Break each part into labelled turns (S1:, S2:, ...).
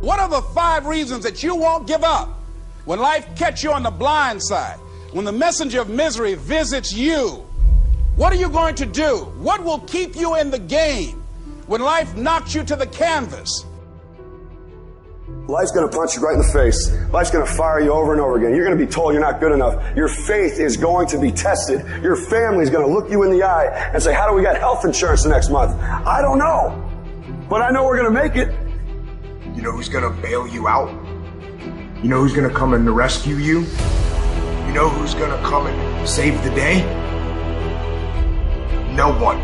S1: What are the 5 reasons that you won't give up when life catches you on the blind side? When the messenger of misery visits you, what are you going to do? What will keep you in the game when life knocks you to the canvas?
S2: Life's going to punch you right in the face. Life's going to fire you over and over again. You're going to be told you're not good enough. Your faith is going to be tested. Your family's going to look you in the eye and say, how do we get health insurance the next month? I don't know. But I know we're going to make it.
S3: You know who's going to bail you out? You know who's going to come and rescue you? You know who's going to come and save the day? No one.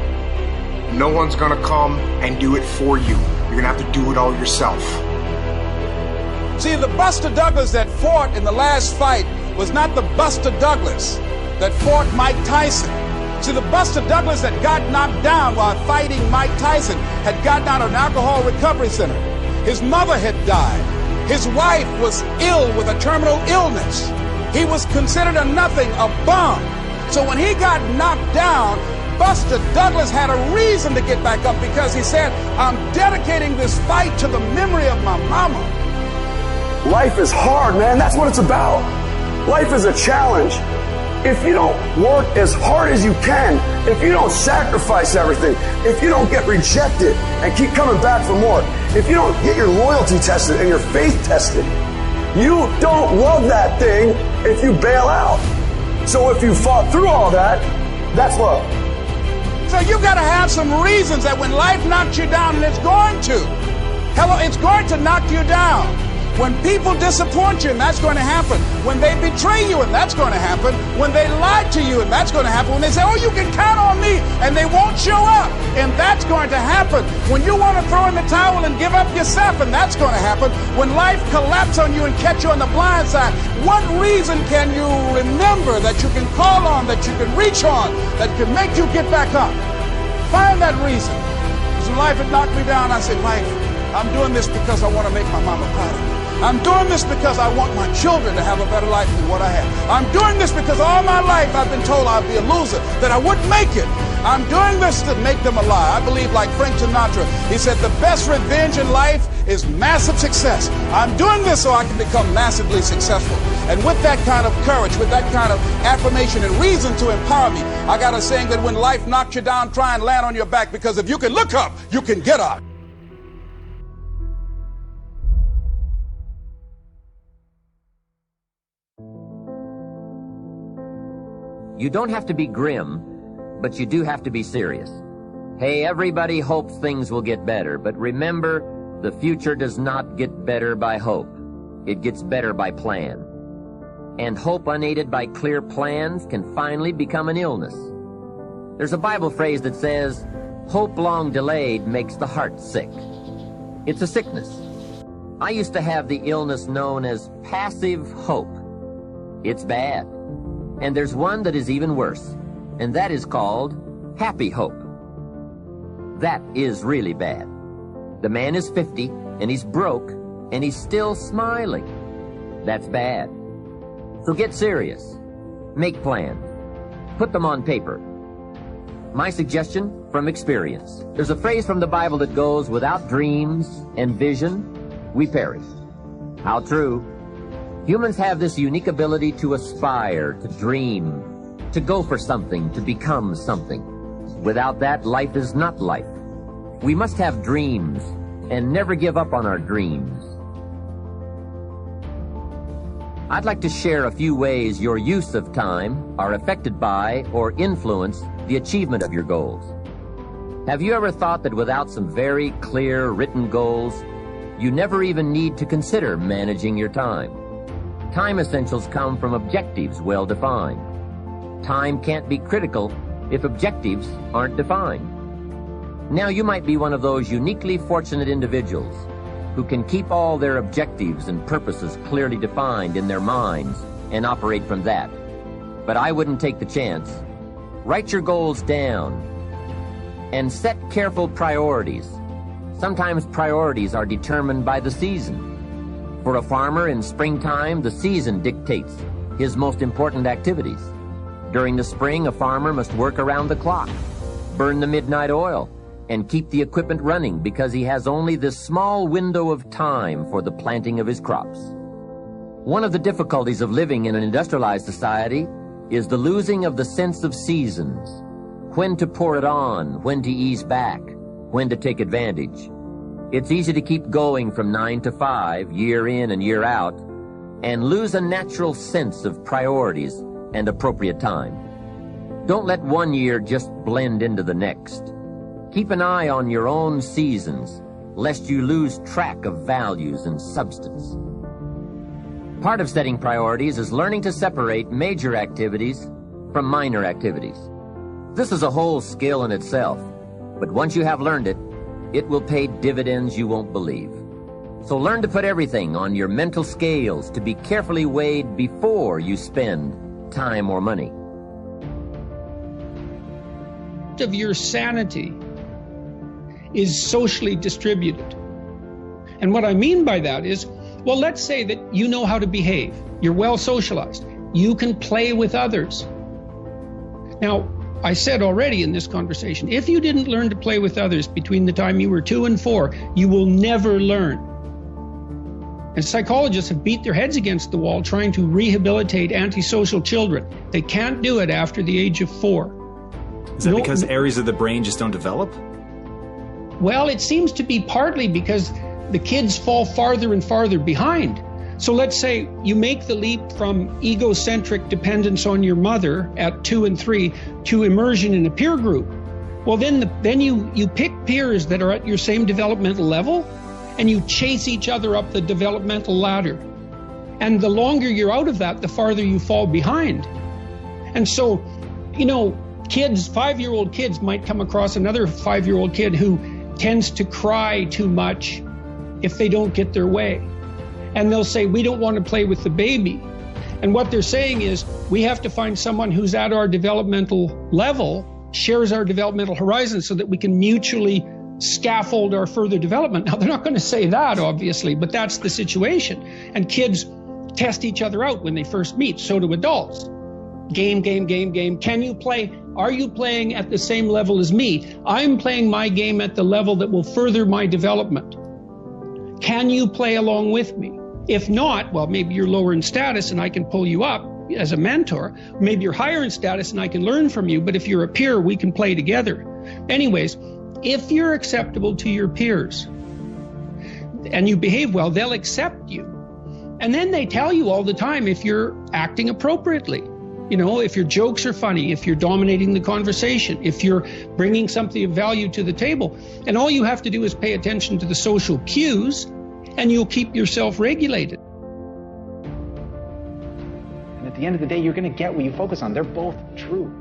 S3: No one's going to come and do it for you. You're going to have to do it all yourself.
S1: See, the Buster Douglas that fought in the last fight was not the Buster Douglas that fought Mike Tyson. See, the Buster Douglas that got knocked down while fighting Mike Tyson had gotten out of an alcohol recovery center. His mother had died. His wife was ill with a terminal illness. He was considered a nothing, a bum. So when he got knocked down, Buster Douglas had a reason to get back up because he said, I'm dedicating this fight to the memory of my mama.
S2: Life is hard, man. That's what it's about. Life is a challenge. If you don't work as hard as you can, if you don't sacrifice everything, if you don't get rejected and keep coming back for more, if you don't get your loyalty tested and your faith tested, you don't love that thing if you bail out. So if you fought through all that, that's love.
S1: So you got to have some reasons that when life knocks you down, and it's going to. Hello, it's going to knock you down. When people disappoint you, and that's going to happen. When they betray you, and that's going to happen. When they lie to you, and that's going to happen. When they say, oh, you can count on me, and they won't show up, and that's going to happen. When you want to throw in the towel and give up yourself, and that's going to happen. When life collapses on you and catch you on the blind side, what reason can you remember that you can call on, that you can reach on, that can make you get back up? Find that reason. Because when life had knocked me down, I said, life, I'm doing this because I want to make my mama proud of me. I'm doing this because I want my children to have a better life than what I have. I'm doing this because all my life I've been told I'd be a loser, that I wouldn't make it. I'm doing this to make them a lie. I believe like Frank Sinatra, he said the best revenge in life is massive success. I'm doing this so I can become massively successful. And with that kind of courage, with that kind of affirmation and reason to empower me, I got a saying that when life knocks you down, try and land on your back, because if you can look up, you can get up.
S4: You don't have to be grim, but you do have to be serious. Hey, everybody hopes things will get better, but remember, the future does not get better by hope. It gets better by plan. And hope unaided by clear plans can finally become an illness. There's a Bible phrase that says, hope long delayed makes the heart sick. It's a sickness. I used to have the illness known as passive hope. It's bad. And there's one that is even worse, and that is called happy hope. That is really bad. The man is 50, and he's broke, and he's still smiling. That's bad. So get serious. Make plans. Put them on paper. My suggestion from experience. There's a phrase from the Bible that goes, without dreams and vision, we perish. How true. Humans have this unique ability to aspire, to dream, to go for something, to become something. Without that, life is not life. We must have dreams and never give up on our dreams. I'd like to share a few ways your use of time are affected by or influence the achievement of your goals. Have you ever thought that without some very clear written goals, you never even need to consider managing your time? Time essentials come from objectives well defined. Time can't be critical if objectives aren't defined. Now you might be one of those uniquely fortunate individuals who can keep all their objectives and purposes clearly defined in their minds and operate from that. But I wouldn't take the chance. Write your goals down and set careful priorities. Sometimes priorities are determined by the season. For a farmer in springtime, the season dictates his most important activities. During the spring, a farmer must work around the clock, burn the midnight oil, and keep the equipment running because he has only this small window of time for the planting of his crops. One of the difficulties of living in an industrialized society is the losing of the sense of seasons, when to pour it on, when to ease back, when to take advantage. It's easy to keep going from 9 to 5, year in and year out, and lose a natural sense of priorities and appropriate time. Don't let one year just blend into the next. Keep an eye on your own seasons, lest you lose track of values and substance. Part of setting priorities is learning to separate major activities from minor activities. This is a whole skill in itself, but once you have learned it, it will pay dividends you won't believe. So learn to put everything on your mental scales to be carefully weighed before you spend time or money.
S5: Of your sanity is socially distributed. And what I mean by that is, well, let's say that you know how to behave. You're well socialized. You can play with others. Now, I said already in this conversation, if you didn't learn to play with others between the time you were 2 and 4, you will never learn. And psychologists have beat their heads against the wall trying to rehabilitate antisocial children. They can't do it after the age of 4.
S6: Is that because areas of the brain just don't develop?
S5: Well, it seems to be partly because the kids fall farther and farther behind. So let's say you make the leap from egocentric dependence on your mother at 2 and 3 to immersion in a peer group. Well, then you pick peers that are at your same developmental level, and you chase each other up the developmental ladder. And the longer you're out of that, the farther you fall behind. And so, kids, 5-year-old kids might come across another 5-year-old kid who tends to cry too much if they don't get their way. And they'll say, we don't want to play with the baby. And what they're saying is, we have to find someone who's at our developmental level, shares our developmental horizon, so that we can mutually scaffold our further development. Now, they're not going to say that, obviously, but that's the situation. And kids test each other out when they first meet. So do adults. Game. Can you play? Are you playing at the same level as me? I'm playing my game at the level that will further my development. Can you play along with me? If not, well, maybe you're lower in status and I can pull you up as a mentor. Maybe you're higher in status and I can learn from you. But if you're a peer, we can play together. Anyways, if you're acceptable to your peers and you behave well, they'll accept you. And then they tell you all the time if you're acting appropriately. If your jokes are funny, if you're dominating the conversation, if you're bringing something of value to the table. And all you have to do is pay attention to the social cues, and you'll keep yourself regulated.
S7: And at the end of the day, you're going to get what you focus on. They're both true.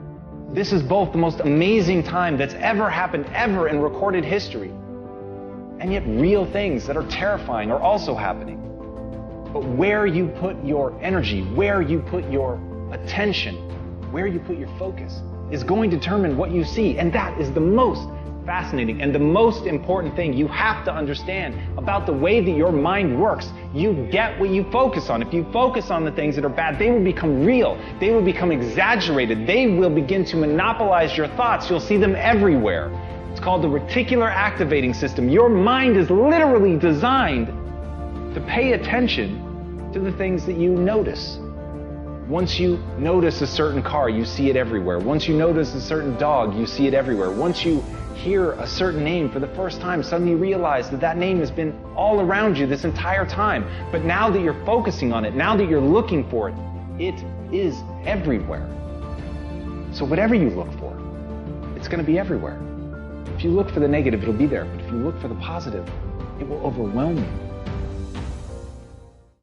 S7: This is both the most amazing time that's ever happened, ever in recorded history. And yet real things that are terrifying are also happening. But where you put your energy, where you put your attention, where you put your focus, is going to determine what you see. And that is the most fascinating and the most important thing you have to understand about the way that your mind works. You get what you focus on. If you focus on the things that are bad, they will become real. They will become exaggerated. They will begin to monopolize your thoughts. You'll see them everywhere. It's called the reticular activating system. Your mind is literally designed to pay attention to the things that you notice. Once you notice a certain car, you see it everywhere. Once you notice a certain dog, you see it everywhere. Once you hear a certain name for the first time, suddenly you realize that that name has been all around you this entire time. But now that you're focusing on it, now that you're looking for it, it is everywhere. So whatever you look for, it's going to be everywhere. If you look for the negative, it'll be there. But if you look for the positive, it will overwhelm you.